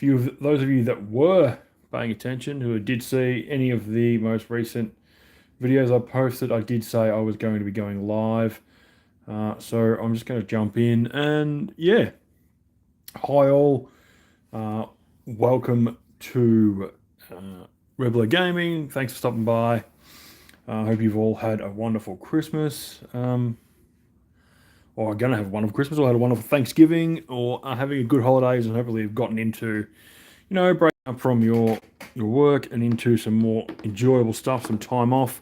those of you that were paying attention, who did see any of the most recent videos I posted, I did say I was going to be going live. So I'm just going to jump in and yeah, hi all. Welcome to Redblurr Gaming. Thanks for stopping by. I hope you've all had a wonderful Christmas. Or are going to have a wonderful Christmas, or had a wonderful Thanksgiving, or are having a good holidays, and hopefully you've gotten into, breaking up from your work and into some more enjoyable stuff, some time off,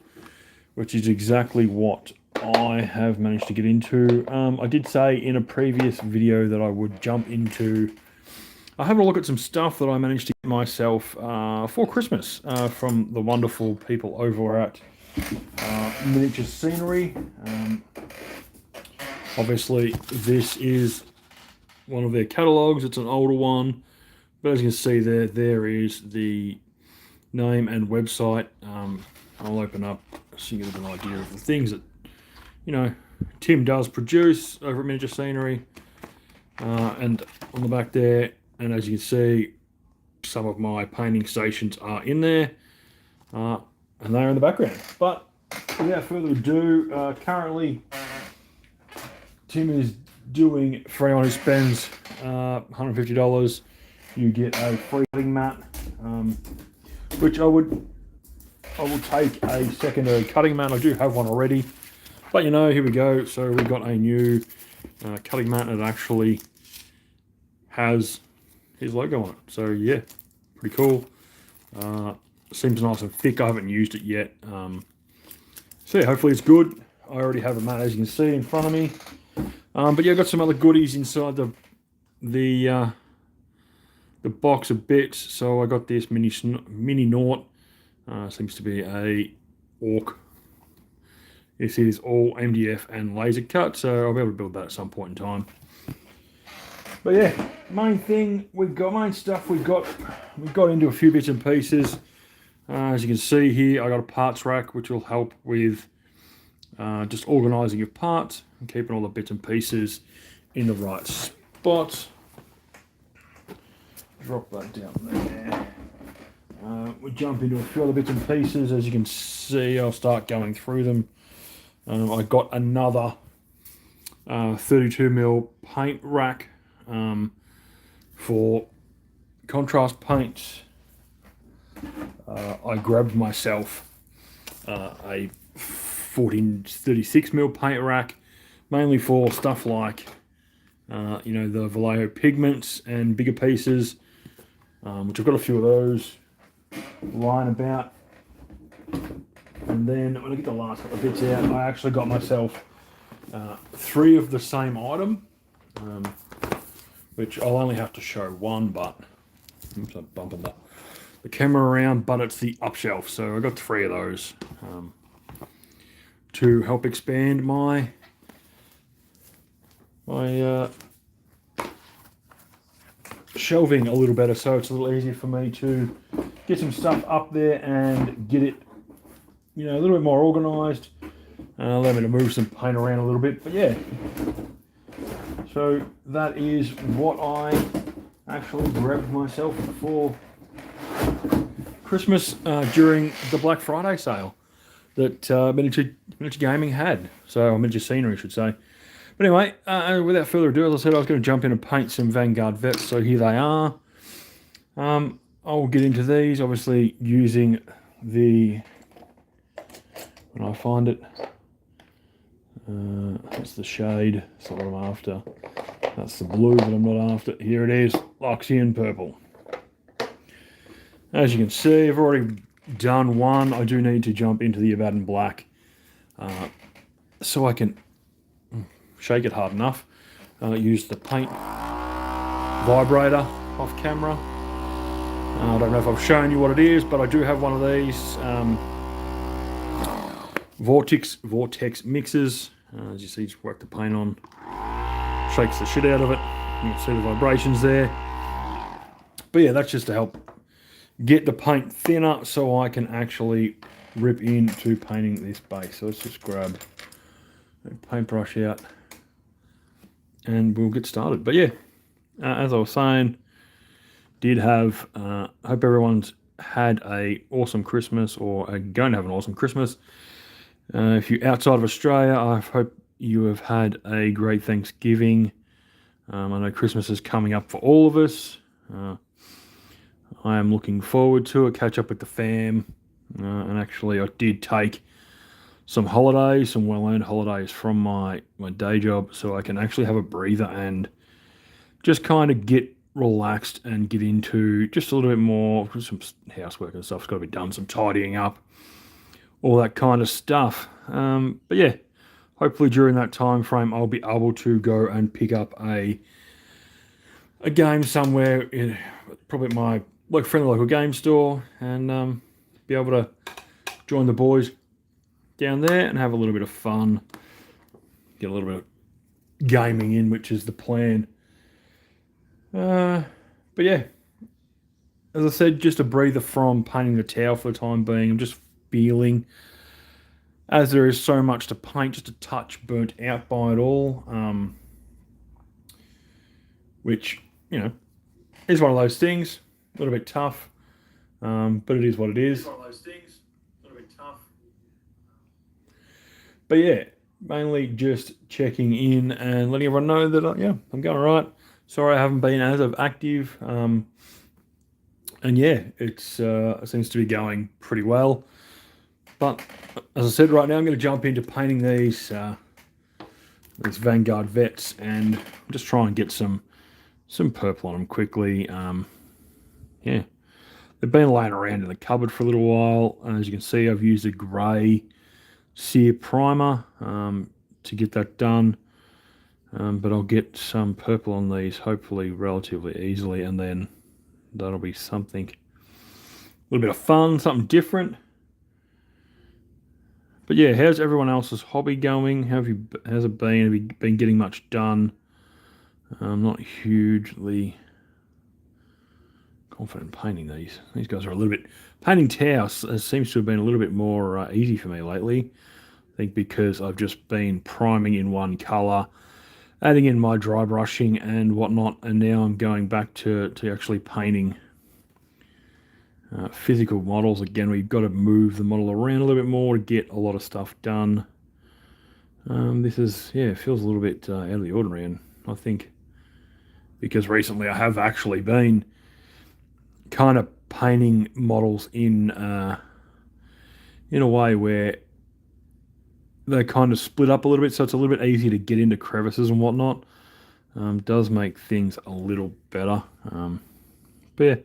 which is exactly what I have managed to get into. I did say in a previous video that I would jump into having a look at some stuff that I managed to get myself for Christmas from the wonderful people over at Miniature Scenery. Obviously, this is one of their catalogs. It's an older one, but as you can see there is the name and website. I'll open up so you get an idea of the things that Tim does produce over at Miniature Scenery, and on the back there. And as you can see, some of my painting stations are in there, and they're in the background. But without further ado, currently Tim is doing, for anyone who spends $150, you get a free cutting mat, which I will take a secondary cutting mat. I do have one already, but here we go. So we got a new cutting mat that actually has his logo on it. So yeah, pretty cool. Seems nice and thick. I haven't used it yet. So yeah, hopefully it's good. I already have a mat, as you can see, in front of me. But yeah, I've got some other goodies inside the box of bits. So I got this mini Naut. Seems to be a Orc. This is all MDF and laser cut, so I'll be able to build that at some point in time. But yeah, main stuff we got into a few bits and pieces. As you can see here, I got a parts rack which will help with just organising your parts and keeping all the bits and pieces in the right spot. Drop that down there. We jump into a few other bits and pieces. As you can see, I'll start going through them. I got another 32mm paint rack for contrast paints. I grabbed myself a 36mm paint rack, mainly for stuff like the Vallejo pigments and bigger pieces, which I've got a few of those lying about. And then when I get the last couple of bits out, I actually got myself 3 of the same item, which I'll only have to show one, but oops, I'm bumping the camera around, but it's the up shelf. So I got 3 of those to help expand my shelving a little better, so it's a little easier for me to get some stuff up there and get it a little bit more organised. Allow me to move some paint around a little bit. But yeah, so that is what I actually grabbed myself for Christmas during the Black Friday sale that Miniature Gaming had. So Miniature Scenery, I should say. But anyway, without further ado, as I said, I was going to jump in and paint some Vanguard vets. So here they are. I'll get into these, obviously using the, when I find it, that's the shade, that's not what I'm after. That's the blue that I'm not after. Here it is, Loxian Purple. As you can see, I've already done one. I do need to jump into the Abaddon Black so I can shake it hard enough. Use the paint vibrator off camera. I don't know if I've shown you what it is, but I do have one of these vortex mixers. As you see, just work the paint on, shakes the shit out of it. You can see the vibrations there. But yeah, that's just to help get the paint thinner so I can actually rip into painting this base. So let's just grab a paintbrush out and we'll get started. But yeah, as I was saying, did have. Hope everyone's had a awesome Christmas or are going to have an awesome Christmas. If you're outside of Australia, I hope you have had a great Thanksgiving. I know Christmas is coming up for all of us. I am looking forward to it, catch up with the fam. And actually, I did take some holidays, some well-earned holidays from my day job, so I can actually have a breather and just kind of get relaxed and get into just a little bit more, some housework and stuff's got to be done, some tidying up, all that kind of stuff. But yeah, hopefully during that time frame, I'll be able to go and pick up a game somewhere, in probably my friendly local game store, and be able to join the boys down there and have a little bit of fun, get a little bit of gaming in, which is the plan. But yeah, as I said, just a breather from painting the tower for the time being. I'm just feeling, as there is so much to paint, just a touch burnt out by it all, which, you know, is one of those things, a little bit tough, but it is what it is. It's one of those things, a little bit tough. But yeah, mainly just checking in and letting everyone know that, yeah, I'm going all right. Sorry I haven't been as active. And yeah, it seems to be going pretty well. But as I said, right now I'm going to jump into painting these Vanguard Vets and just try and get some purple on them quickly. Yeah, they've been laying around in the cupboard for a little while. And as you can see, I've used a grey sear primer to get that done. But I'll get some purple on these hopefully relatively easily, and then that'll be something, a little bit of fun, something different. But yeah, how's everyone else's hobby going? How's it been? Have you been getting much done? I'm not hugely confident in painting these. These guys are a little bit... Painting towers seems to have been a little bit more easy for me lately. I think because I've just been priming in one colour, adding in my dry brushing and whatnot, and now I'm going back to actually painting physical models. Again, we've got to move the model around a little bit more to get a lot of stuff done. This is, yeah, feels a little bit out of the ordinary, and I think because recently I have actually been kind of painting models in a way where they kind of split up a little bit, so it's a little bit easier to get into crevices and whatnot. Does make things a little better. But yeah,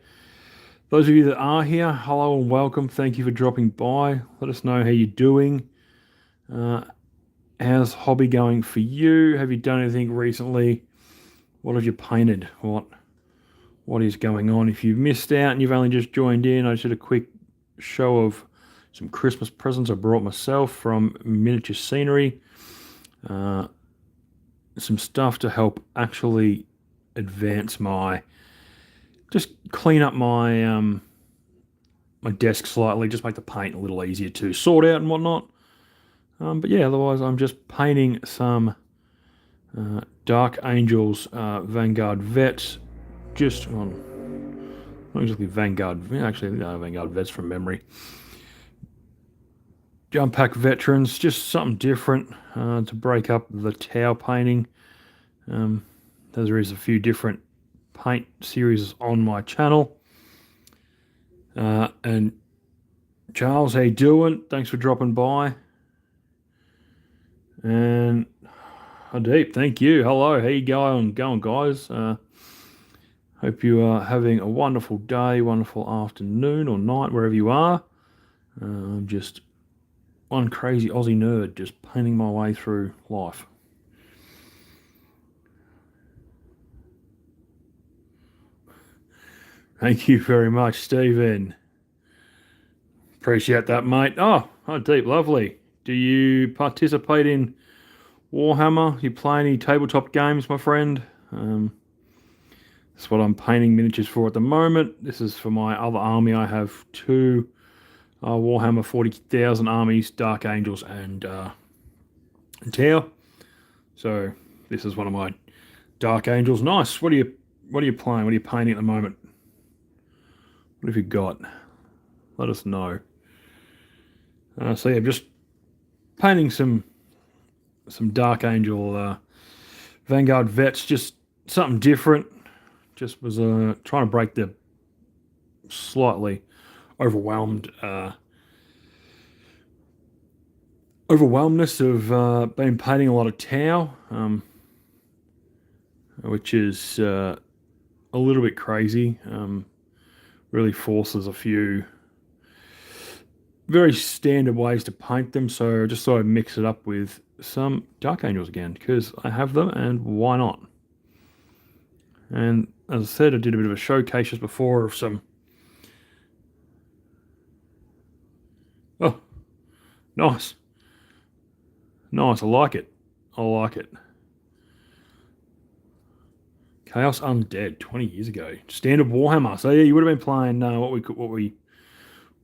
those of you that are here, hello and welcome. Thank you for dropping by. Let us know how you're doing. How's hobby going for you? Have you done anything recently? What have you painted? What is going on? If you've missed out and you've only just joined in, I just did a quick show of some Christmas presents I brought myself from Miniature Scenery. Some stuff to help actually advance just clean up my my desk slightly, just make the paint a little easier to sort out and whatnot. But yeah, otherwise I'm just painting some Dark Angels Vanguard Vets, just on, not exactly Vanguard, actually Vanguard Vets from memory. Jump Pack Veterans, just something different to break up the tower painting. There is a few different paint series on my channel. And Charles, how you doing? Thanks for dropping by. And Deep, thank you. Hello, how you going guys? Hope you are having a wonderful day, wonderful afternoon or night, wherever you are. I'm just one crazy Aussie nerd just painting my way through life. Thank you very much, Stephen. Appreciate that, mate. Oh, Deep, lovely. Do you participate in Warhammer? You play any tabletop games, my friend? That's what I'm painting miniatures for at the moment. This is for my other army. I have two Warhammer 40,000 armies, Dark Angels and Tower. So this is one of my Dark Angels. Nice. What are you playing? What are you painting at the moment? What have you got? Let us know. So yeah, just painting some Dark Angel Vanguard vets, just something different. Just was trying to break the slightly overwhelmed overwhelmness of been painting a lot of Tau, which is a little bit crazy. Really forces a few very standard ways to paint them, so I just thought I'd mix it up with some Dark Angels again, because I have them, and why not? And as I said, I did a bit of a showcase just before of some... Oh, nice. Nice, I like it. I like it. Chaos Undead, 20 years ago. Standard Warhammer. So yeah, you would have been playing what we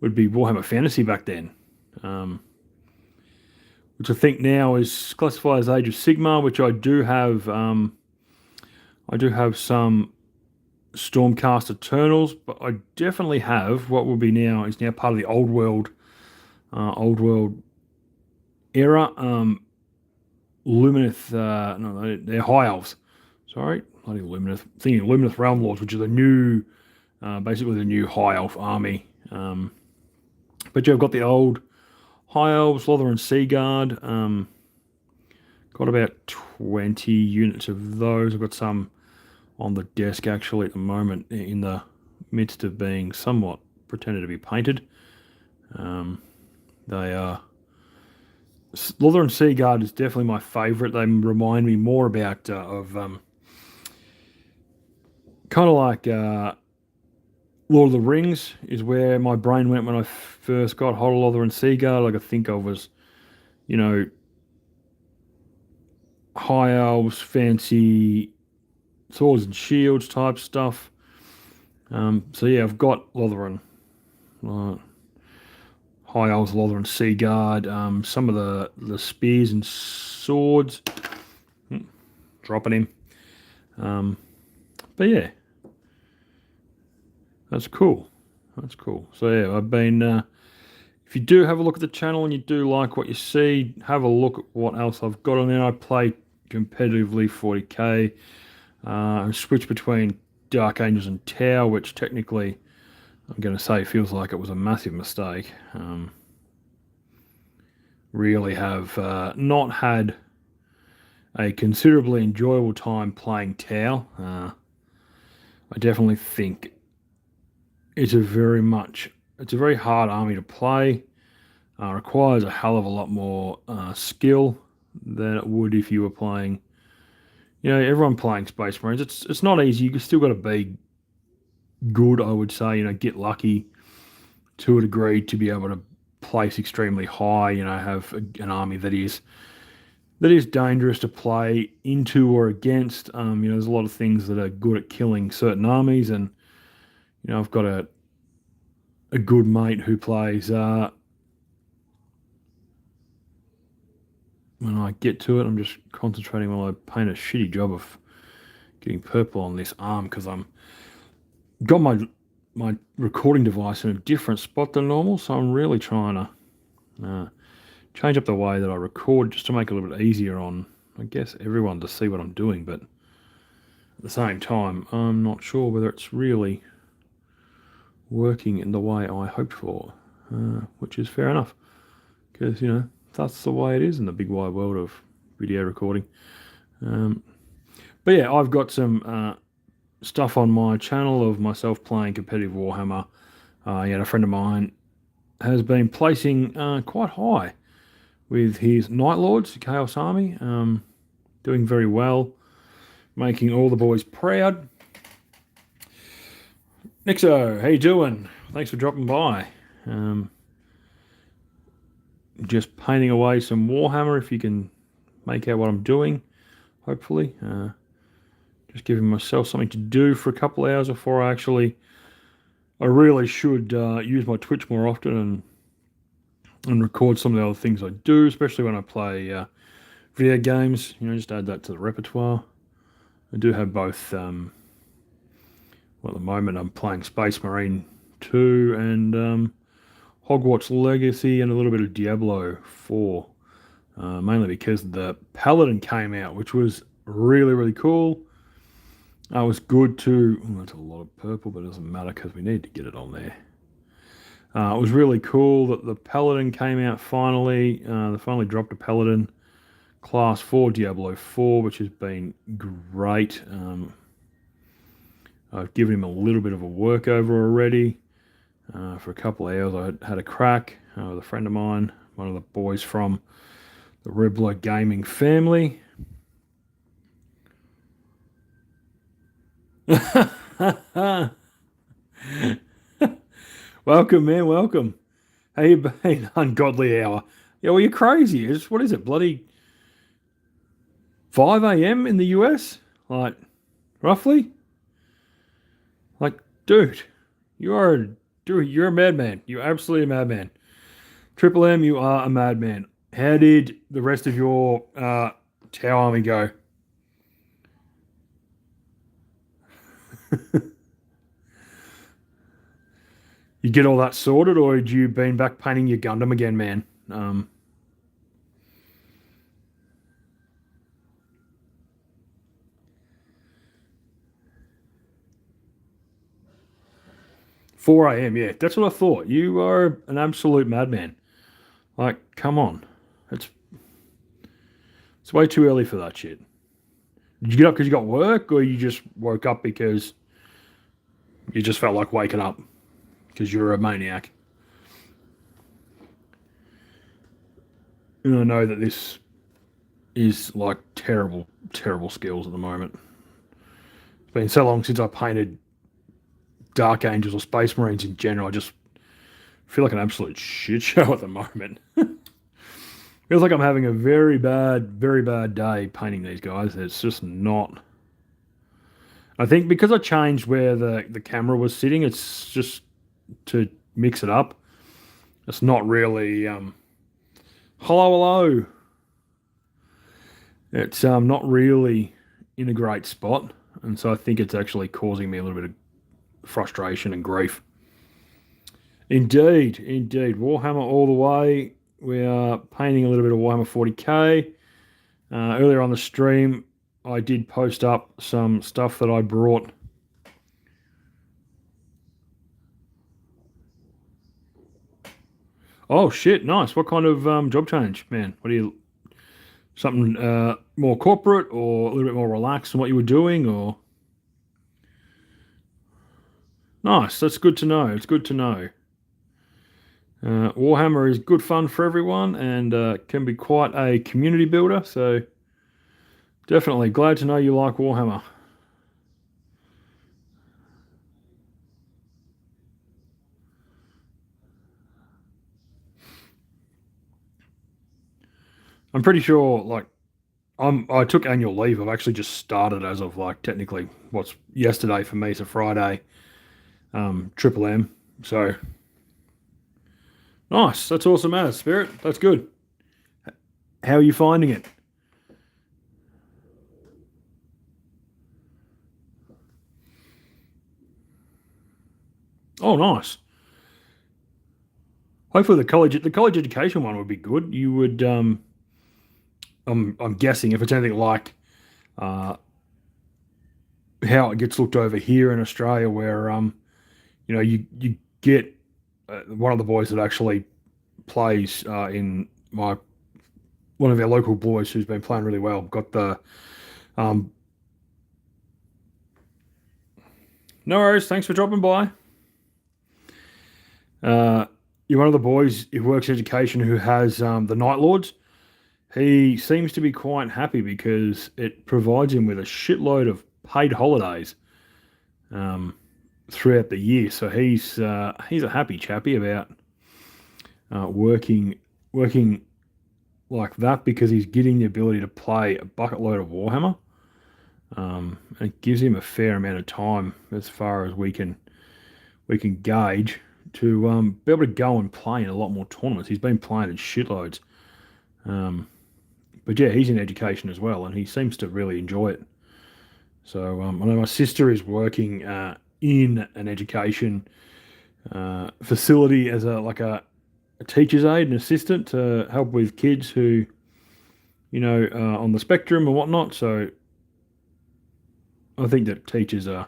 would be Warhammer Fantasy back then. Which I think now is classified as Age of Sigmar, which I do have some Stormcast Eternals, but I definitely have what will be now is now part of the Old World era. Lumineth, no, they're High Elves. Sorry, not even Lumineth. Thinking Lumineth Realm Lords, which is a new, basically the new High Elf army. But yeah, I've got the old High Elves, Lothar and Seaguard. Got about 20 units of those. I've got some on the desk actually at the moment, in the midst of being somewhat pretended to be painted. They are... Lothar and Seaguard is definitely my favourite. They remind me more about kind of like Lord of the Rings is where my brain went when I first got hold of Lothar and Seaguard. Like I think of as, you know, high elves, fancy swords and shields type stuff. So yeah, I've got Lothar and High Elves, Lothar and Seaguard. Some of the spears and swords. Dropping him. But yeah, that's cool. That's cool. So yeah, I've been... if you do have a look at the channel and you do like what you see, have a look at what else I've got on there. I play competitively 40k. I switch between Dark Angels and Tau, which technically I'm going to say feels like it was a massive mistake. Really have not had a considerably enjoyable time playing Tau. I definitely think it's a very hard army to play. Requires a hell of a lot more skill than it would if you were playing. You know, everyone playing Space Marines, it's not easy. You still got to be good, I would say. You know, get lucky to a degree to be able to place extremely high. You know, have an army that is dangerous to play into or against. You know, there's a lot of things that are good at killing certain armies, and you know, I've got a good mate who plays. When I get to it, I'm just concentrating while I paint a shitty job of getting purple on this arm, because I'm got my recording device in a different spot than normal, so I'm really trying to change up the way that I record just to make it a little bit easier on, I guess, everyone to see what I'm doing. But at the same time, I'm not sure whether it's really working in the way I hoped for, which is fair enough, because, you know, that's the way it is in the big wide world of video recording. But yeah, I've got some stuff on my channel of myself playing competitive Warhammer. A friend of mine has been placing quite high with his Night Lords, Chaos Army, doing very well, making all the boys proud. Nixo, how you doing? Thanks for dropping by. Just painting away some Warhammer, if you can make out what I'm doing, hopefully. Just giving myself something to do for a couple of hours before I really should use my Twitch more often and record some of the other things I do, especially when I play video games. You know, just add that to the repertoire. I do have both. Well, at the moment I'm playing Space Marine 2 and Hogwarts Legacy and a little bit of Diablo 4. Mainly because the Paladin came out, which was really, really cool. It was good to... Oh, that's a lot of purple, but it doesn't matter because we need to get it on there. It was really cool that the Paladin came out finally. They finally dropped a Paladin Class 4 Diablo 4, which has been great. I've given him a little bit of a workover already. For a couple of hours I had a crack with a friend of mine, one of the boys from the Redblurr Gaming family. Welcome, man, welcome. How you been? Ungodly hour. Yeah, well, you're crazy. What is it, bloody 5 a.m. in the US? Like, roughly? Like, dude, you're a madman. You're absolutely a madman. Triple M, you are a madman. How did the rest of your Tau army go? You get all that sorted, or had you been back painting your Gundam again, man? 4 a.m. Yeah, that's what I thought. You are an absolute madman. Like, come on, it's way too early for that shit. Did you get up because you got work, or you just woke up because you just felt like waking up because you're a maniac? And I know that this is like terrible, terrible skills at the moment. It's been so long since I painted Dark Angels or Space Marines in general. I just feel like an absolute shit show at the moment. Feels like I'm having a very bad day painting these guys. It's just not. I think because I changed where the camera was sitting, it's just to mix it up. It's not really hello. It's not really in a great spot, and so I think it's actually causing me a little bit of frustration and grief. Indeed. Warhammer all the way. We are painting a little bit of Warhammer 40k. Earlier on the stream, I did post up some stuff that I brought. Oh shit, nice. What kind of job change, man? What do you... Something more corporate or a little bit more relaxed than what you were doing, or... Nice, that's good to know. It's good to know. Warhammer is good fun for everyone and can be quite a community builder, so definitely glad to know you like Warhammer. I'm pretty sure, like, I took annual leave. I've actually just started as of, like, technically what's yesterday for me, so Friday, Triple M. So nice, that's awesome as Spirit. That's good. How are you finding it? Oh, nice. Hopefully the college education one would be good. You would I'm guessing if it's anything like uh, how it gets looked over here in Australia, where you get one of the boys that actually plays in my one of our local boys who's been playing really well. Got the um, no worries. Thanks for dropping by. You're one of the boys who works education who has the Night Lords. He seems to be quite happy because it provides him with a shitload of paid holidays um, throughout the year. So he's a happy chappy about working like that because he's getting the ability to play a bucket load of Warhammer. And it gives him a fair amount of time as far as we can gauge to be able to go and play in a lot more tournaments. He's been playing in shitloads. But yeah, he's in education as well, and he seems to really enjoy it. So I know my sister is working in an education facility as a teacher's aide and assistant to help with kids who, on the spectrum and whatnot. So I think that teachers are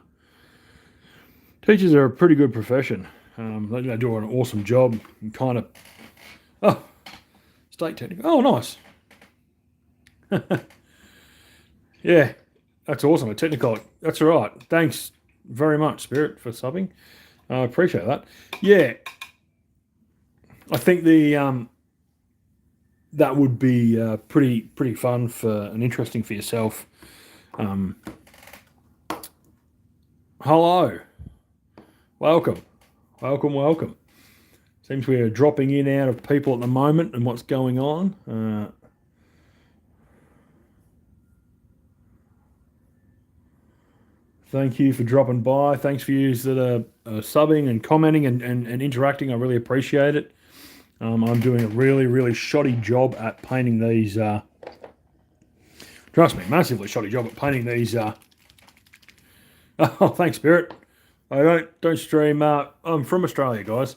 a pretty good profession. They do an awesome job. And kind of, state technical. Oh, nice. Yeah, that's awesome. A technical. That's all right. Thanks very much, Spirit, for subbing. I appreciate that. Yeah, I think that would be pretty fun and interesting for yourself. Hello, welcome. Seems we are dropping in out of people at the moment and what's going on. Thank you for dropping by. Thanks for you that are subbing and commenting and interacting. I really appreciate it. I'm doing a really shoddy job at painting these. Trust me, massively shoddy job at painting these. Oh, thanks, Spirit. I don't stream. I'm from Australia, guys.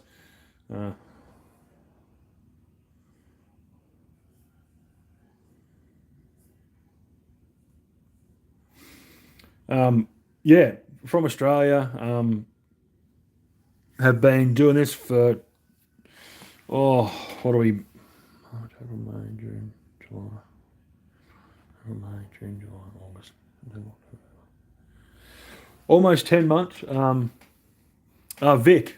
Yeah, from Australia. Have been doing this for what are we? March, April, May, June, July. April, May, June, July, August. Almost 10 months. Vic.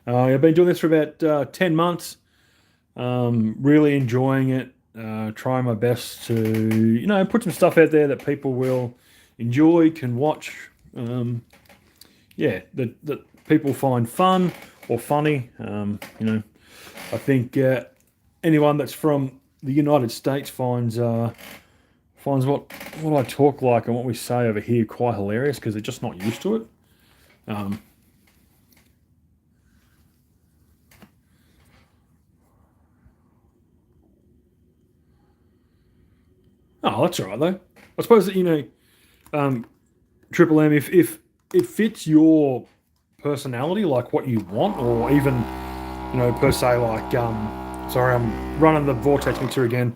I've been doing this for about 10 months. Really enjoying it. Trying my best to, put some stuff out there that people will enjoy, can watch. That people find fun or funny. I think anyone that's from the United States finds what I talk like and what we say over here quite hilarious because they're just not used to it. Oh, that's all right though. I suppose that Triple M, if it fits your personality, like what you want, or even per se, like sorry, I'm running the vortex mixer again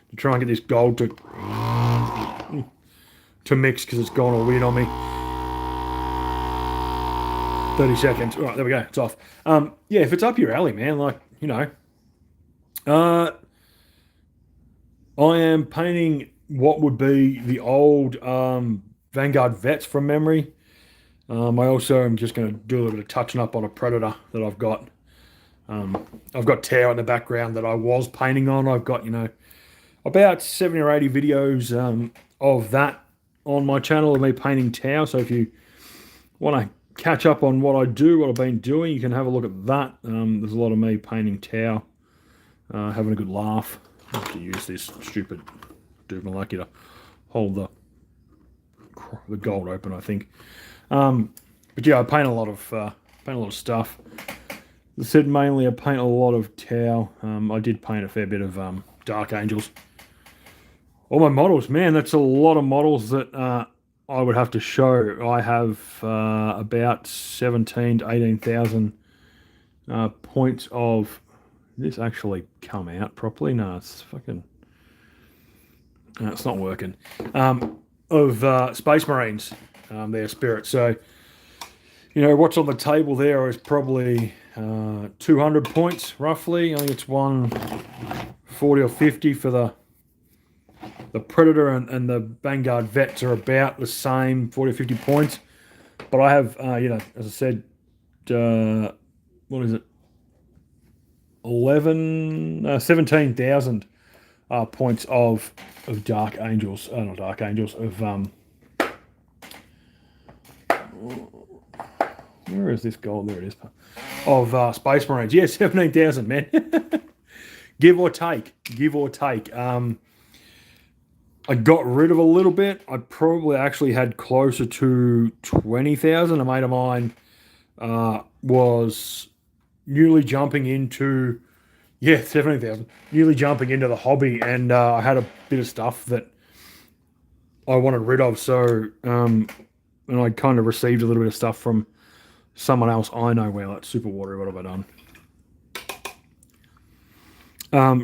to try and get this gold to mix because it's gone all weird on me. 30 seconds. All right, there we go. It's off. Yeah, if it's up your alley, man, I am painting what would be the old Vanguard Vets from memory. I also am just going to do a little bit of touching up on a Predator that I've got. I've got Tau in the background that I was painting on. I've got, about 70 or 80 videos of that on my channel of me painting Tau. So if you want to catch up on what I've been doing, you can have a look at that. There's a lot of me painting Tau, having a good laugh. I have to use this stupid doobie lucky to hold the gold open, I think. But yeah, I paint a lot of stuff. As I said, mainly I paint a lot of Tau. I did paint a fair bit of Dark Angels. All my models, man, that's a lot of models that I would have to show. I have about 17 to 18,000 points of. Did this actually come out properly? No, it's fucking. No, it's not working. Of Space Marines, their Spirit. So, what's on the table there is probably 200 points, roughly. I think it's 140 or 50 for the Predator and the Vanguard Vets are about the same, 40 or 50 points. But I have, as I said, what is it? 17,000 points of Dark Angels. Not Dark Angels, of where is this gold? There it is. Of Space Marines. Yeah, 17,000, man. Give or take. I got rid of a little bit. I probably actually had closer to 20,000. A mate of mine was newly jumping into, 17,000. Newly jumping into the hobby, and I had a bit of stuff that I wanted rid of. So, and I kind of received a little bit of stuff from someone else I know. Wow, that's super watery. What have I done?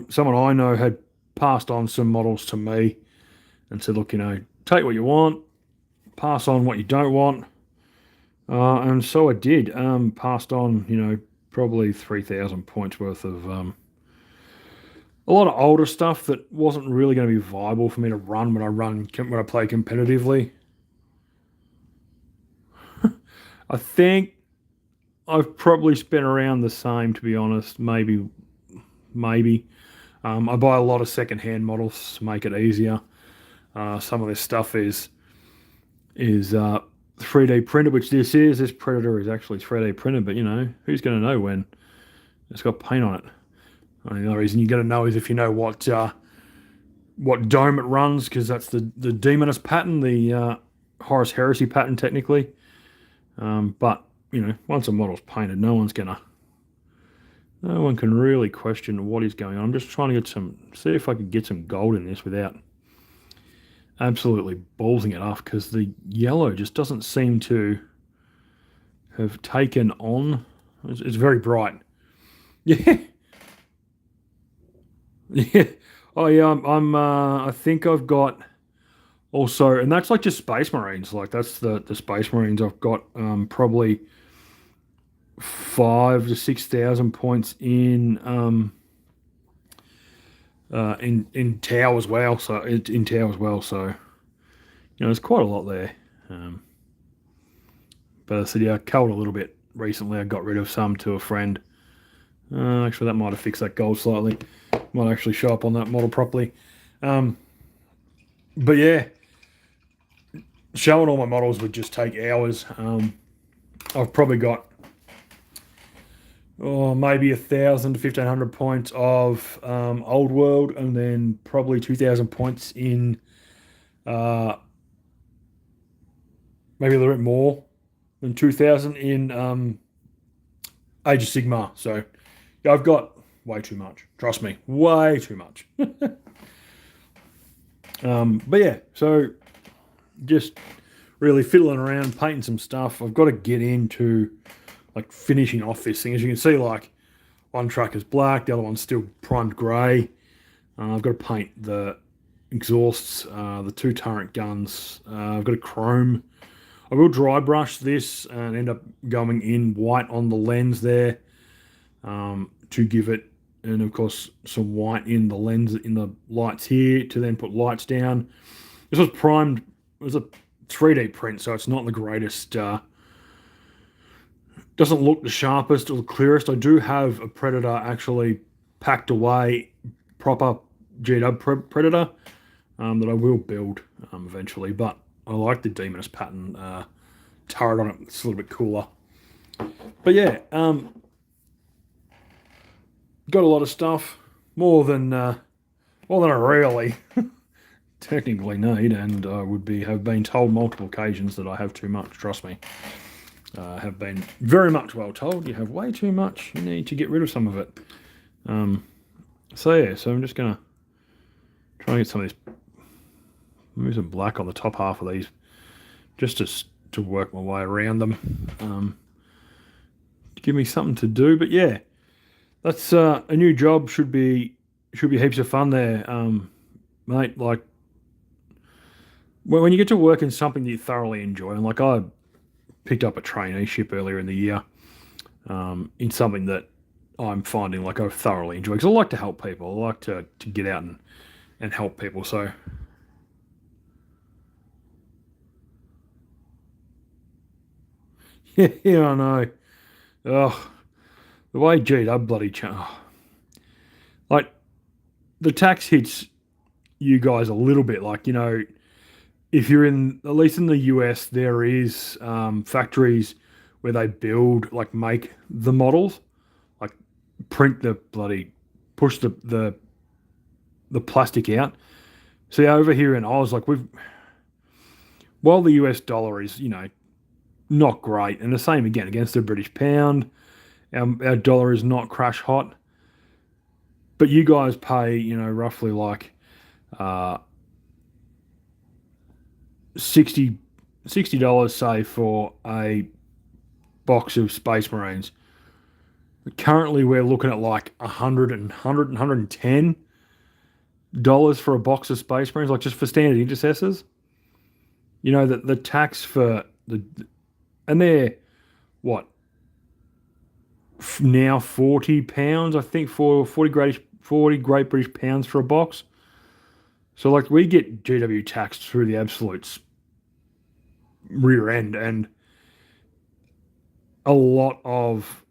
Someone I know had passed on some models to me and said, look, take what you want, pass on what you don't want. And so I did. Passed on, probably 3,000 points worth of a lot of older stuff that wasn't really going to be viable for me to run when I play competitively. I think I've probably spent around the same, to be honest. Maybe. I buy a lot of second-hand models to make it easier. Some of this stuff is 3D printed, which this is. This Predator is actually 3D printed, but who's going to know when it's got paint on it? I mean, the only reason you're going to know is if you know what dome it runs, because that's the Demoness pattern, the Horus Heresy pattern, technically. But once a model's painted, no one can really question what is going on. I'm just trying to see if I could get some gold in this without absolutely ballsing it off, because the yellow just doesn't seem to have taken on. It's very bright. Yeah. Yeah. Oh yeah, I think I've got also, and that's like just Space Marines. Like that's the Space Marines. I've got probably 5,000 to 6,000 points in Tau as well. So in Tau as well. So there's quite a lot there. But I said, yeah, I culled a little bit recently. I got rid of some to a friend. Actually, that might have fixed that gold slightly. Might actually show up on that model properly. But yeah, showing all my models would just take hours. I've probably got maybe 1,000 to 1,500 points of Old World, and then probably 2,000 points in maybe a little bit more than 2,000 in Age of Sigmar. So yeah, I've got way too much. Trust me, way too much. But yeah, so just really fiddling around, painting some stuff. I've got to get into like finishing off this thing. As you can see, like one truck is black, the other one's still primed grey. I've got to paint the exhausts, the 2 turret guns. I've got to chrome. I will dry brush this and end up going in white on the lens there to give it, and of course some white in the lens, in the lights here, to then put lights down. This was primed. It was a 3D print, so it's not the greatest. Doesn't look the sharpest or the clearest. I do have a Predator actually packed away, proper GW Predator, that I will build eventually, but I like the Demoness pattern turret on it. It's a little bit cooler. But yeah, got a lot of stuff, more than I really technically need, and I have been told multiple occasions that I have too much. Trust me, have been very much well told. You have way too much. You need to get rid of some of it. So yeah, so I'm just gonna try and get some of these. Move some black on the top half of these, just to work my way around them. To give me something to do. But yeah, that's a new job. Should be heaps of fun there, mate. Like when you get to work in something that you thoroughly enjoy, and like I picked up a traineeship earlier in the year in something that I'm finding like I thoroughly enjoy, because I like to help people. I like to get out and help people. So. Yeah, I know. Oh, the way GW bloody like the tax hits you guys a little bit. Like if you're at least in the US, there is factories where they make the models, like print the bloody, push the plastic out. See, over here in Oz, like while the US dollar is not great, and the same again against the British pound, our dollar is not crash hot, but you guys pay roughly like 60 $60, say, for a box of Space Marines. Currently, we're looking at like $110 for a box of Space Marines, like just for standard intercessors. You know, the tax for and they're what now £40, I think, for 40 Great British pounds for a box. So like we get GW taxed through the absolute rear end, and a lot of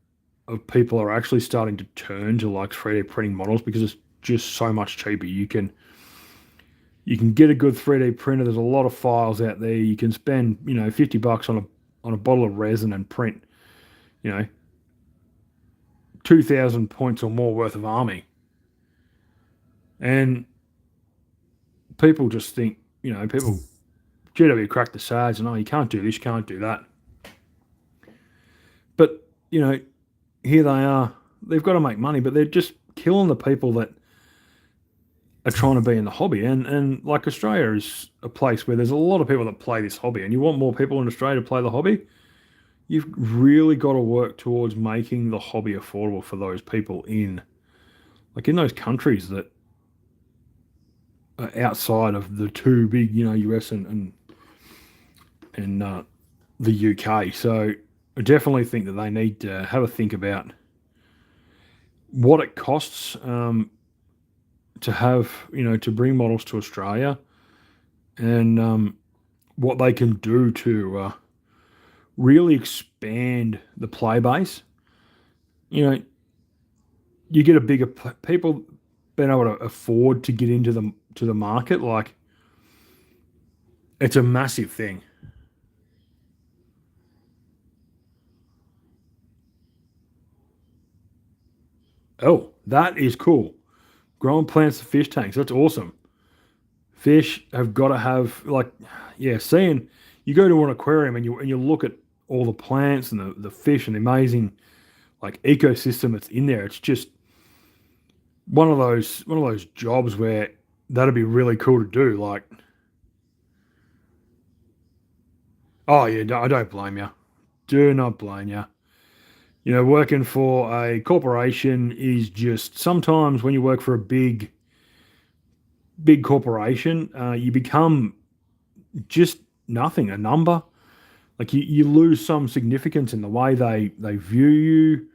people are actually starting to turn to like 3D printing models because it's just so much cheaper. You can get a good 3D printer. There's a lot of files out there. You can spend, $50 on a bottle of resin and print, you know, 2,000 points or more worth of army. And people just think, people GW crack the sides and, oh, you can't do this, you can't do that. But, here they are. They've got to make money, but they're just killing the people that are trying to be in the hobby. And like Australia is a place where there's a lot of people that play this hobby, and you want more people in Australia to play the hobby. You've really got to work towards making the hobby affordable for those people in those countries that are outside of the two big, US and the UK. So I definitely think that they need to have a think about what it costs to have, to bring models to Australia, and what they can do to really expand the play base. You get a bigger people being able to afford to get into the market. Like, it's a massive thing. Oh, that is cool. Growing plants to fish tanks. That's awesome. Fish have got to have seeing you go to an aquarium and you look at all the plants and the fish and the amazing ecosystem that's in there. It's just one of those jobs where that'd be really cool to do. Like, oh yeah, I don't blame you. Do not blame you. Working for a corporation is just sometimes when you work for a big corporation, you become just nothing, a number. Like you lose some significance in the way they view you,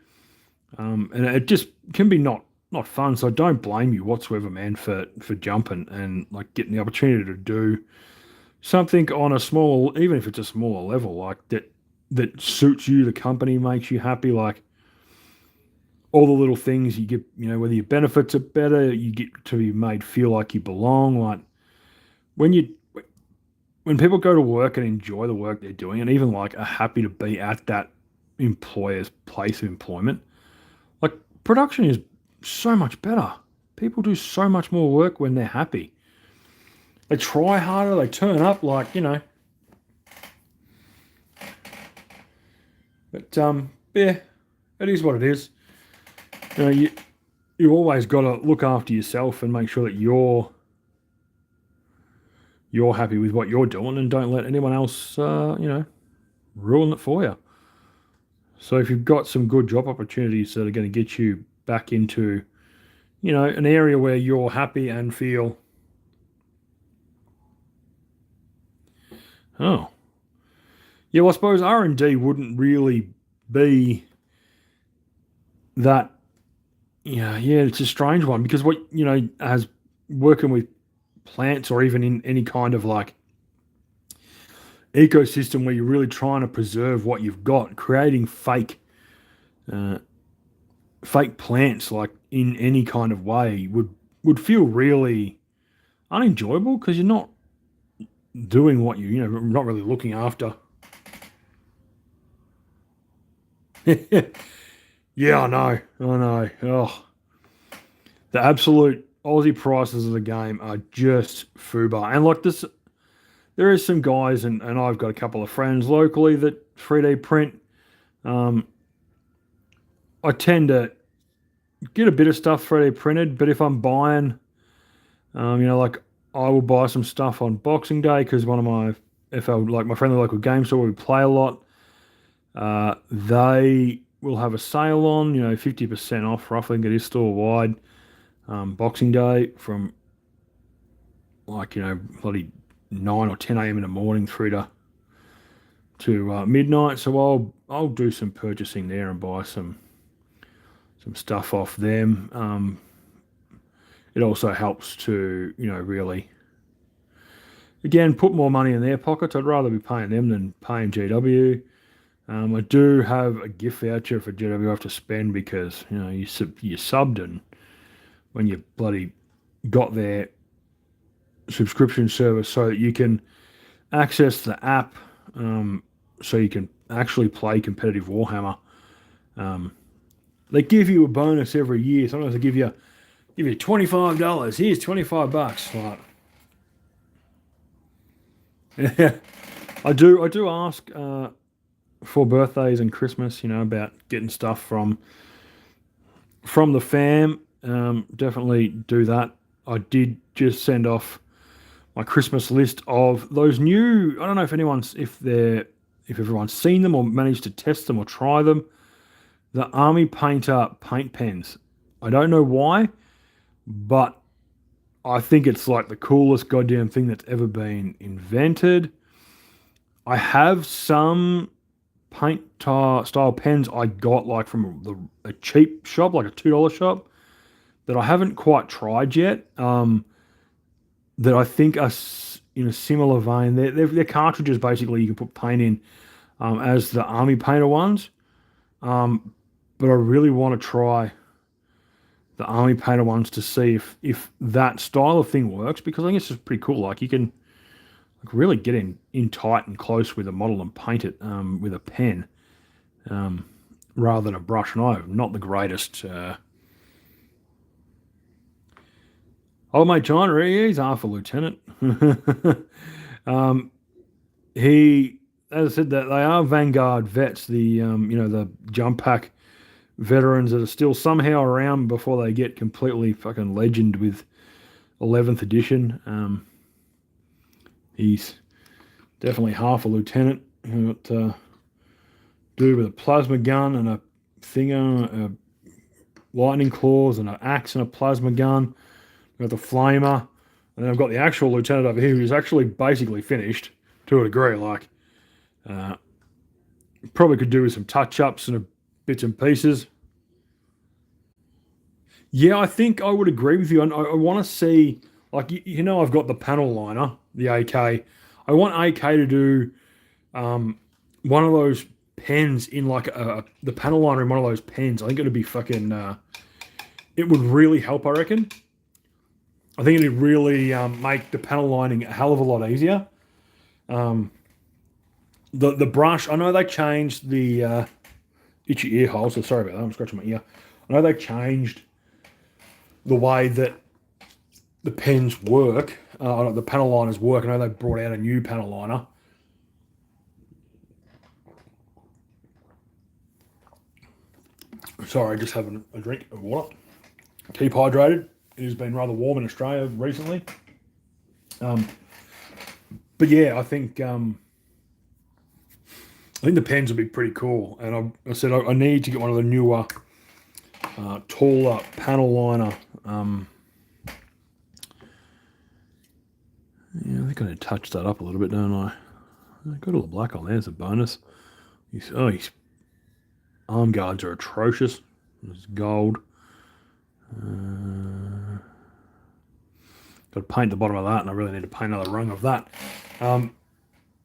and it just can be not fun. So I don't blame you whatsoever, man, for jumping and getting the opportunity to do something on a small, even if it's a smaller level, that suits you, the company makes you happy, all the little things you get, whether your benefits are better, you get to be made feel like you belong. Like when people go to work and enjoy the work they're doing, and even are happy to be at that employer's place of employment, production is so much better. People do so much more work when they're happy. They try harder, they turn up, But yeah, it is what it is. You always got to look after yourself and make sure that you're happy with what you're doing, and don't let anyone else, ruin it for you. So if you've got some good job opportunities that are going to get you back into, an area where you're happy and feel, oh, yeah, well, I suppose R&D wouldn't really be that. Yeah, it's a strange one because as working with plants or even in any kind of ecosystem where you're really trying to preserve what you've got, creating fake plants in any kind of way would feel really unenjoyable because you're not doing what not really looking after. Yeah, I know. Oh, the absolute Aussie prices of the game are just FUBAR. And this, there is some guys, and I've got a couple of friends locally that 3D print. I tend to get a bit of stuff 3D printed, but if I'm buying, I will buy some stuff on Boxing Day because one of my FL, my friendly local game store, we play a lot. They will have a sale on, 50% off roughly. It is store wide. Boxing Day from like, bloody 9 or 10 a.m. in the morning through to midnight. So I'll do some purchasing there and buy some stuff off them. It also helps to, really, again, put more money in their pockets. I'd rather be paying them than paying GW. I do have a gift voucher for GW I have to spend because, you subbed, and when you bloody got their subscription service so that you can access the app, so you can actually play competitive Warhammer. They give you a bonus every year. Sometimes they give you $25. Here's $25. Like, yeah, I do ask for birthdays and Christmas, about getting stuff from the fam. Definitely do that. I did just send off my Christmas list of those new. I don't know if everyone's seen them or managed to test them or try them. The Army Painter paint pens. I don't know why, but I think it's like the coolest goddamn thing that's ever been invented. I have some paint style pens I got like from a cheap shop, like a $2 shop, that I haven't quite tried yet. That I think are in a similar vein. They're cartridges basically you can put paint in, as the Army Painter ones. Um, but I really want to try the Army Painter ones to see if that style of thing works, because I think it's just pretty cool. Like, you can like really get in tight and close with a model and paint it with a pen, rather than a brush. And I'm not the greatest. Oh, mate, John, he's half a lieutenant. um, he, as I said, that they are Vanguard vets, the jump pack veterans that are still somehow around before they get completely fucking legend with 11th edition. He's definitely half a lieutenant. Got dude with a plasma gun and a thinger, lightning claws and an axe and a plasma gun. Got the flamer, and then I've got the actual lieutenant over here who's actually basically finished to a degree. Like, probably could do with some touch ups and bits and pieces. Yeah, I think I would agree with you. And I want to see, like, I've got the panel liner, the AK. I want AK to do one of those pens in like the panel liner in one of those pens. I think it'd be fucking. It would really help, I reckon. I think it'd really make the panel lining a hell of a lot easier. The brush, I know they changed the itchy ear hole, so sorry about that. I'm scratching my ear. I know they changed the way that the pens work, the panel liners work. I know they brought out a new panel liner. Sorry, just having a drink of water. Keep hydrated. It has been rather warm in Australia recently. But yeah, I think the pens would be pretty cool. And I said I need to get one of the newer, taller panel liner. Yeah, I think I need to touch that up a little bit, don't I? I got all the black on there as a bonus. His arm guards are atrocious. It's gold. Got to paint the bottom of that, and I really need to paint another rung of that.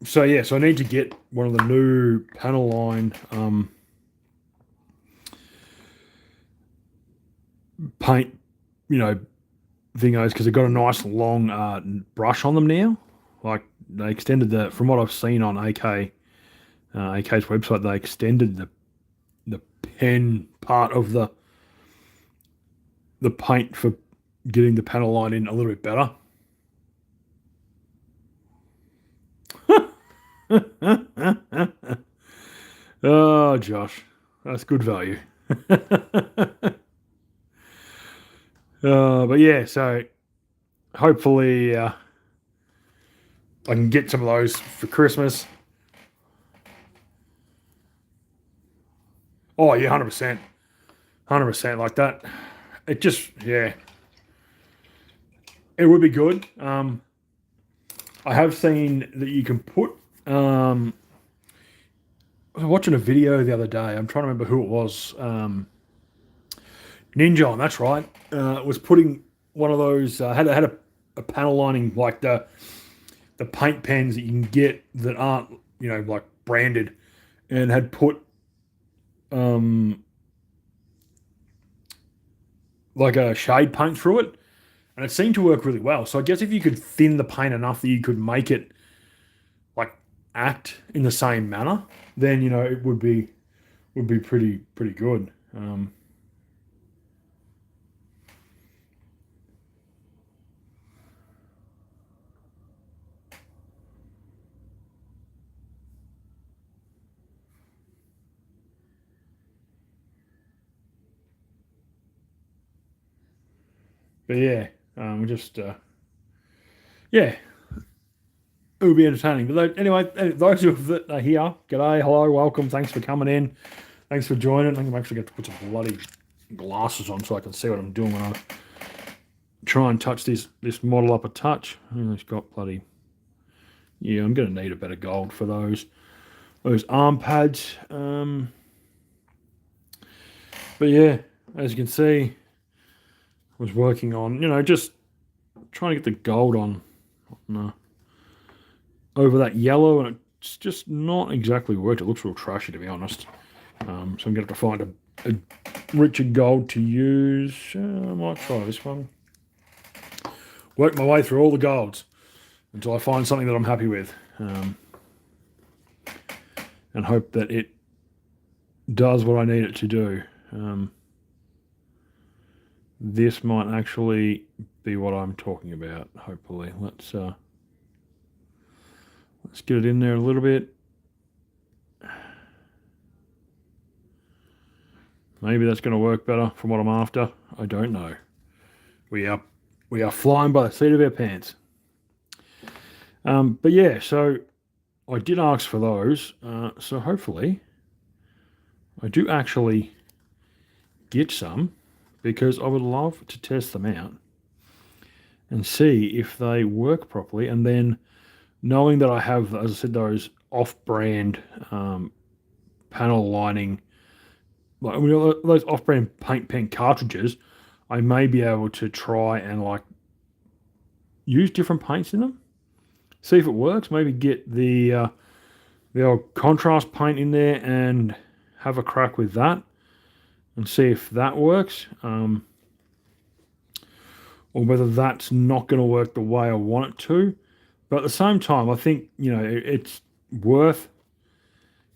So I need to get one of the new panel line paint, thingos, because they've got a nice long brush on them now. Like, they extended from what I've seen on AK's website, they extended the pen part of the paint for getting the panel line in a little bit better. Oh, Josh, that's good value. But yeah, so hopefully I can get some of those for Christmas. Oh yeah, 100%, 100% like that. It just, yeah, it would be good. I have seen that you can put. I was watching a video the other day. I'm trying to remember who it was. Ninja, that's right. Was putting one of those had a panel lining like the paint pens that you can get that aren't like branded, and had put um like a shade paint through it, and it seemed to work really well. So I guess if you could thin the paint enough that you could make it like act in the same manner, then it would be pretty good. But yeah, we just yeah, it would be entertaining. But anyway, those that are here, g'day, hello, welcome, thanks for coming in, thanks for joining. I think I'm actually going to put some bloody glasses on so I can see what I'm doing when I try and touch this model up a touch. It's got bloody, yeah, I'm going to need a better gold for those arm pads. But yeah, as you can see, I was working on, just trying to get the gold on over that yellow, and it's just not exactly worked. It looks real trashy, to be honest. So I'm going to have to find a richer gold to use. I might try this one. Work my way through all the golds until I find something that I'm happy with, and hope that it does what I need it to do. This might actually be what I'm talking about, hopefully. Let's get it in there a little bit. Maybe that's going to work better from what I'm after. I don't know. We are flying by the seat of our pants. But yeah, so I did ask for those. So hopefully I do actually get some, because I would love to test them out and see if they work properly. And then, knowing that I have, as I said, those off-brand panel lining, like those off-brand paint pen cartridges, I may be able to try and use different paints in them, see if it works. Maybe get the old contrast paint in there and have a crack with that and see if that works, or whether that's not going to work the way I want it to. But at the same time, I think it's worth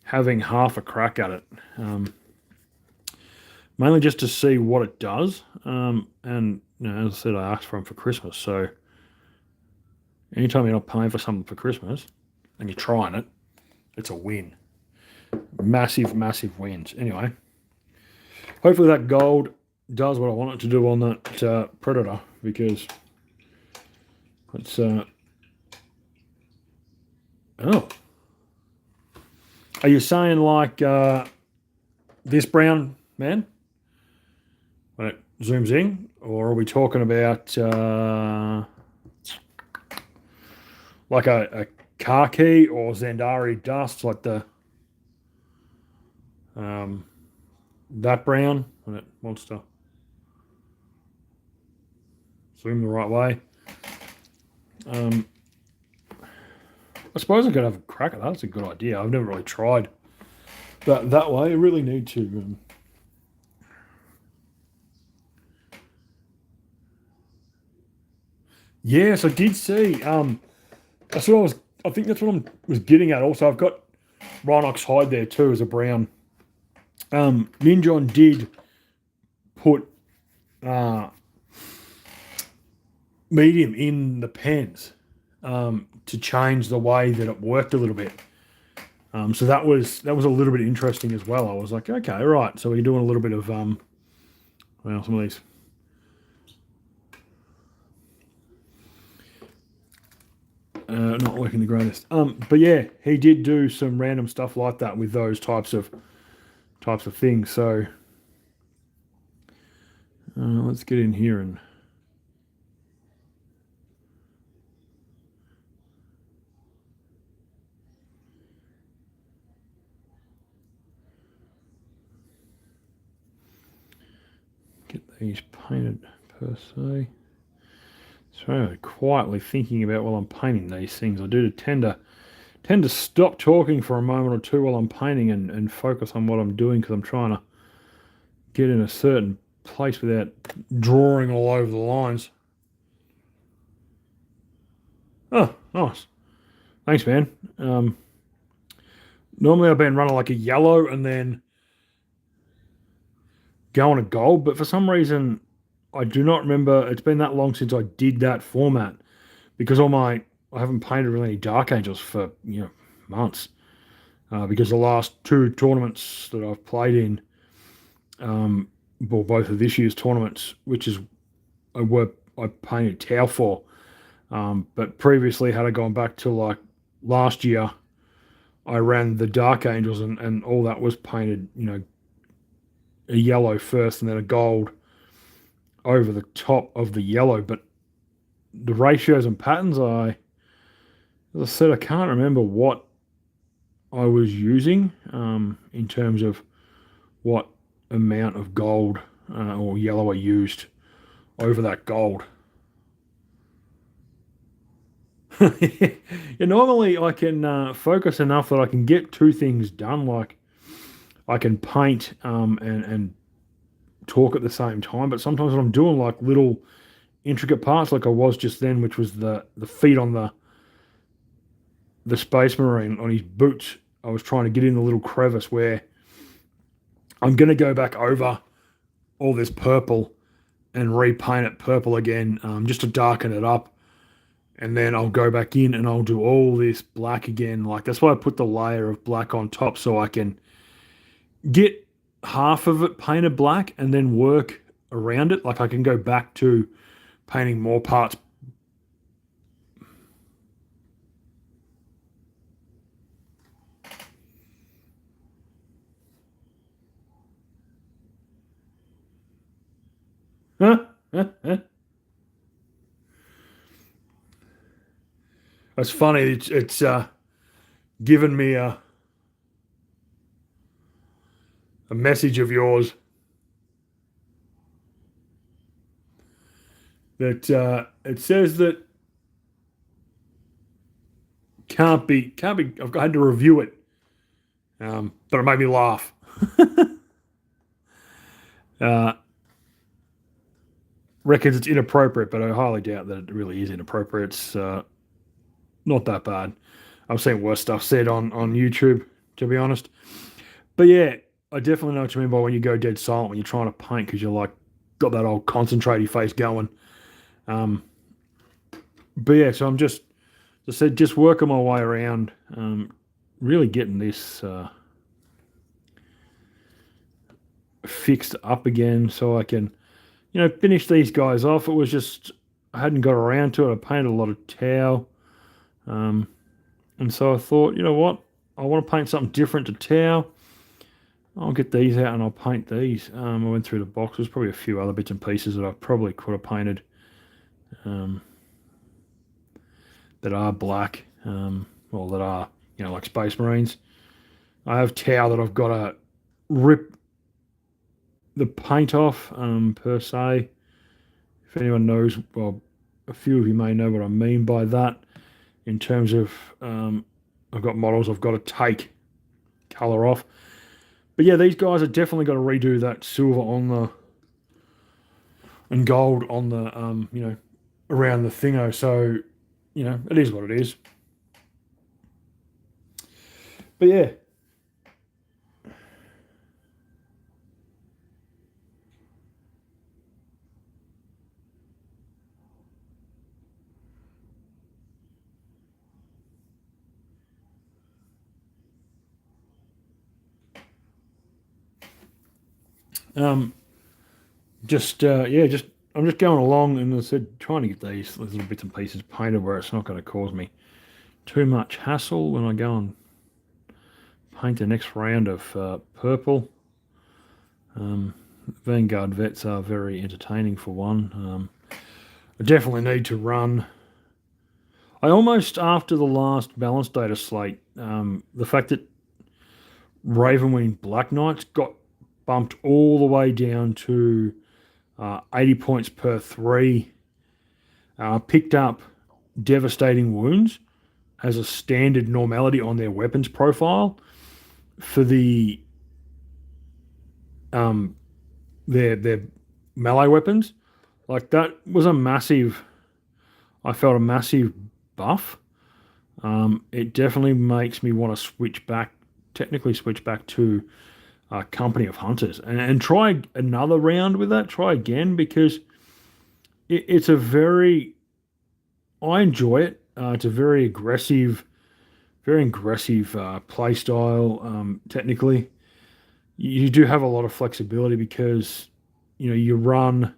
having half a crack at it, mainly just to see what it does. And as I said, I asked for them for Christmas, so anytime you're not paying for something for Christmas and you're trying it, it's a win. Massive, massive wins. Anyway, hopefully that gold does what I want it to do on that Predator, because it's oh, are you saying like this brown, man, when it zooms in, or are we talking about like a khaki or Zandari dust, like the that brown when it wants to zoom the right way? I suppose I could have a crack at that. That's a good idea. I've never really tried that way. I really need to. Yes, I did see. That's what I was. I think that's what I was getting at. Also, I've got Rhinox hide there too as a brown. Ninjon did put medium in the pens to change the way that it worked a little bit. So that was a little bit interesting as well. I was like, okay, right. So we're doing a little bit of well, some of these. Not working the greatest. But yeah, he did do some random stuff like that with those types of types of things. So let's get in here and get these painted per se. So I'm quietly thinking about while I'm painting these things. I do tend to stop talking for a moment or two while I'm painting and focus on what I'm doing, because I'm trying to get in a certain place without drawing all over the lines. Oh, nice. Thanks, man. Normally I've been running like a yellow and then going to gold, but for some reason I do not remember. It's been that long since I did that format, because I haven't painted really any Dark Angels for months. Because the last two tournaments that I've played in, well, both of this year's tournaments, which is I painted Tau for, but previously had I gone back to like last year, I ran the Dark Angels and all that was painted, a yellow first and then a gold over the top of the yellow. But the ratios and patterns, as I said, I can't remember what I was using in terms of what amount of gold or yellow I used over that gold. Yeah, normally I can focus enough that I can get two things done. Like I can paint and talk at the same time. But sometimes when I'm doing like little intricate parts, like I was just then, which was the feet on the Space Marine on his boots, I was trying to get in the little crevice where I'm going to go back over all this purple and repaint it purple again, just to darken it up. And then I'll go back in and I'll do all this black again. Like that's why I put the layer of black on top, so I can get half of it painted black and then work around it. Like I can go back to painting more parts. That's funny. It's given me a message of yours that it says that can't be. I've had to review it, but it made me laugh. uh, Reckons it's inappropriate, but I highly doubt that it really is inappropriate. It's not that bad. I've seen worse stuff said on YouTube, to be honest. But yeah, I definitely know what you mean by when you go dead silent when you're trying to paint, because you're like got that old concentrated face going. Um, but yeah, so I'm just, as I said, just working my way around, really getting this fixed up again, so I can, finish these guys off. It was just I hadn't got around to it. I painted a lot of Tau, and so I thought, you know what, I want to paint something different to Tau. I'll get these out and I'll paint these. I went through the boxes, probably a few other bits and pieces that I probably could have painted that are black, or that are, like Space Marines. I have Tau that I've got to rip the paint off, per se. If anyone knows, well, a few of you may know what I mean by that, in terms of I've got models I've got to take colour off. But yeah, these guys are definitely got to redo that silver on the and gold on the around the thingo. So it is what it is. But yeah. Just I'm just going along, and I said trying to get these little bits and pieces painted where it's not going to cause me too much hassle when I go and paint the next round of purple. Vanguard vets are very entertaining for one. I definitely need to run. I almost, after the last balance data slate, the fact that Ravenwing Black Knights got bumped all the way down to 80 points per 3, picked up devastating wounds as a standard normality on their weapons profile for um, their melee weapons. Like that was a massive. I felt a massive buff. It definitely makes me want to switch back, technically switch back to Company of Hunters and try another round with that. Try again because it's a very. I enjoy it. It's a very aggressive play style. Technically, you do have a lot of flexibility because you run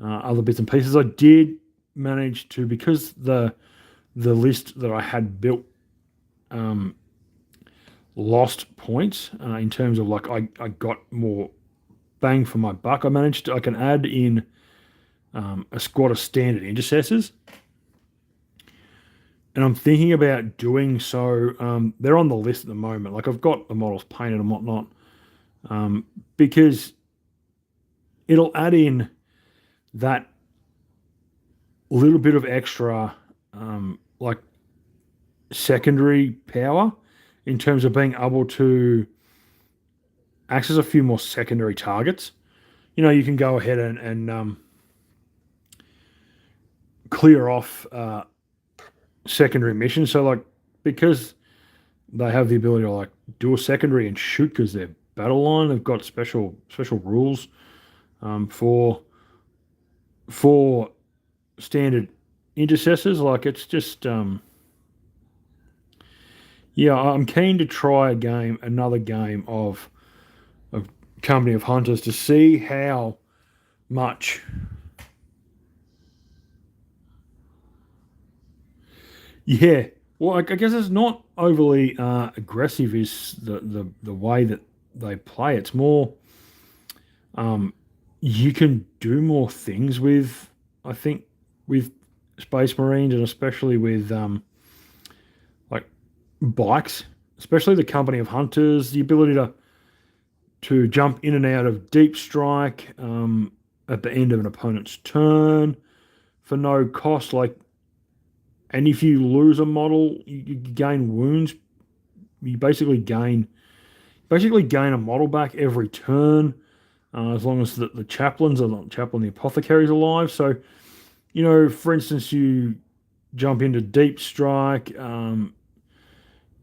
other bits and pieces. I did manage to, because the list that I had built um, lost points in terms of like I got more bang for my buck. I can add in a squad of standard intercessors, and I'm thinking about doing so. They're on the list at the moment. Like I've got the models painted and whatnot, because it'll add in that little bit of extra, like secondary power in terms of being able to access a few more secondary targets. You can go ahead and clear off secondary missions. So, like, because they have the ability to like do a secondary and shoot because they're battle line, they've got special rules for standard intercessors. Like, it's just yeah, I'm keen to try another game of Company of Hunters to see how much. Yeah, well, I guess it's not overly aggressive. Is the way that they play? It's more um, you can do more things with. I think with Space Marines and especially with like bikes, especially the Company of Hunters, the ability to jump in and out of deep strike at the end of an opponent's turn for no cost. Like, and if you lose a model, you gain wounds. You basically gain a model back every turn, as long as the chaplains are not chaplain, the apothecary's alive. So, for instance, you jump into deep strike,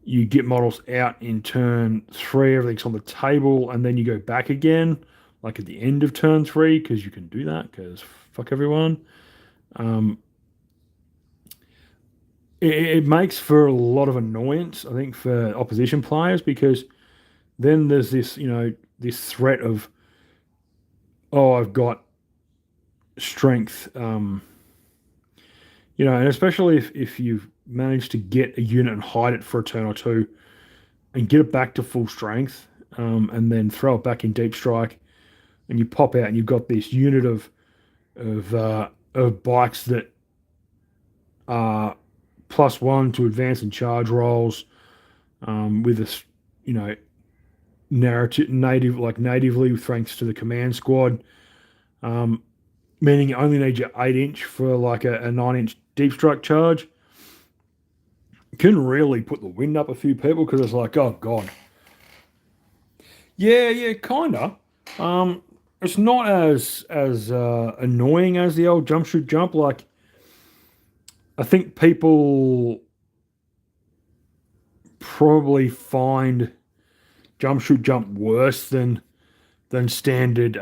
you get models out in turn 3, everything's on the table, and then you go back again, like at the end of turn 3, because you can do that, because fuck everyone. Um, it makes for a lot of annoyance, I think, for opposition players, because then there's this threat of, oh, I've got strength, and especially if you've managed to get a unit and hide it for a turn or two and get it back to full strength, and then throw it back in deep strike, and you pop out and you've got this unit of bikes that are +1 to advance and charge rolls, with this, you know, natively thanks to the command squad, um, meaning you only need your 8-inch for like a 9-inch deep strike charge. Can really put the wind up a few people because it's like, oh god, yeah, kinda. It's not as annoying as the old jump shoot jump. Like, I think people probably find jump shoot jump worse than standard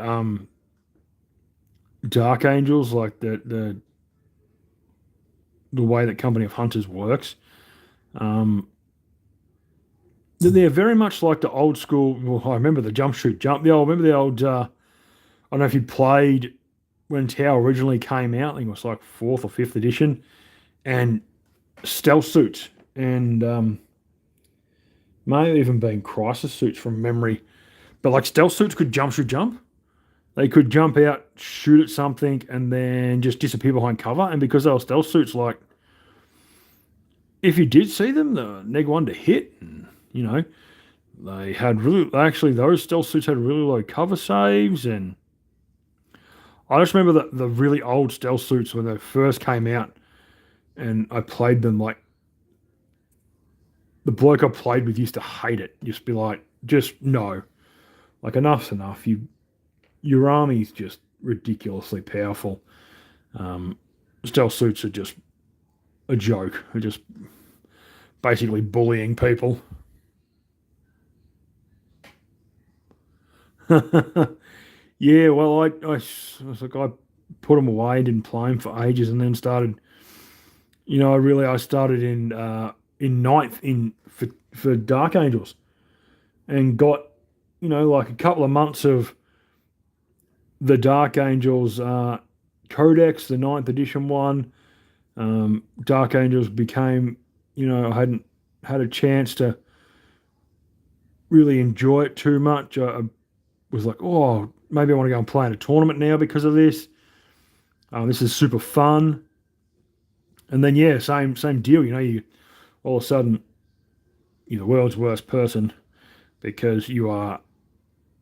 Dark Angels, like the way that Company of Hunters works. Um, they're very much like the old school. Well, I remember the jump shoot jump. I remember the old. I don't know if you played when Tau originally came out. I think it was like 4th or 5th edition, and stealth suits, and may have even been crisis suits from memory. But like stealth suits could jump, shoot, jump. They could jump out, shoot at something, and then just disappear behind cover. And because they were stealth suits, like if you did see them, the neg one to hit, and you know, they had really actually those stealth suits had really low cover saves, and I just remember the really old stealth suits when they first came out, and I played them. Like the bloke I played with used to hate it. Just be like, just no, like enough's enough. Your army's just ridiculously powerful. Stealth suits are just a joke. They're just basically bullying people. Yeah, well, I was like, I put them away, didn't play them for ages, and then started. I started in ninth for Dark Angels, and got like a couple of months of the Dark Angels Codex, the ninth edition one. Dark Angels became, I hadn't had a chance to really enjoy it too much. I was like, oh, maybe I want to go and play in a tournament now because of this. This is super fun. And then yeah, same deal. You all of a sudden you're the world's worst person because you are.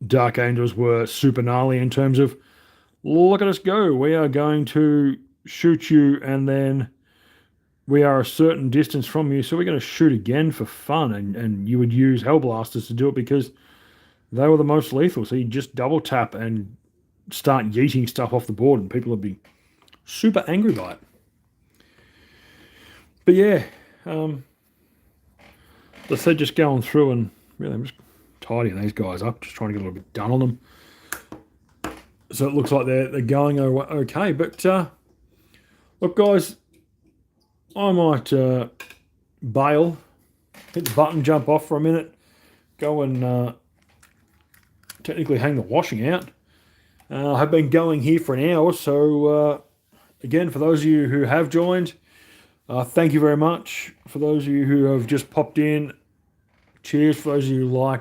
Dark Angels were super gnarly in terms of look at us go. We are going to shoot you, and then we are a certain distance from you, so we're going to shoot again for fun. And you would use Hellblasters to do it because they were the most lethal. So you just double tap and start yeeting stuff off the board, and people would be super angry by it. But yeah, they're just going through and really, I'm just tidying these guys up, just trying to get a little bit done on them. So it looks like they're going okay. But look, guys, I might bail, hit the button, jump off for a minute, go and technically hang the washing out. I've been going here for an hour, so again, for those of you who have joined, thank you very much. For those of you who have just popped in, cheers. For those of you who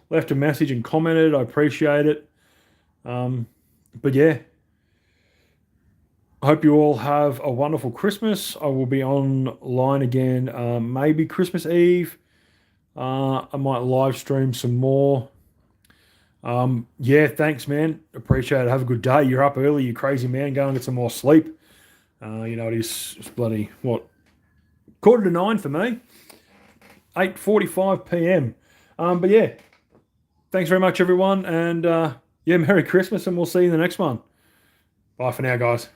left a message and commented, I appreciate it. But yeah, I hope you all have a wonderful Christmas. I will be online again, maybe Christmas Eve. I might live stream some more. Yeah, thanks, man. Appreciate it. Have a good day. You're up early, you crazy man. Go and get some more sleep. It is bloody, 8:45 for me. 8:45 p.m. But yeah, thanks very much, everyone. And yeah, Merry Christmas, and we'll see you in the next one. Bye for now, guys.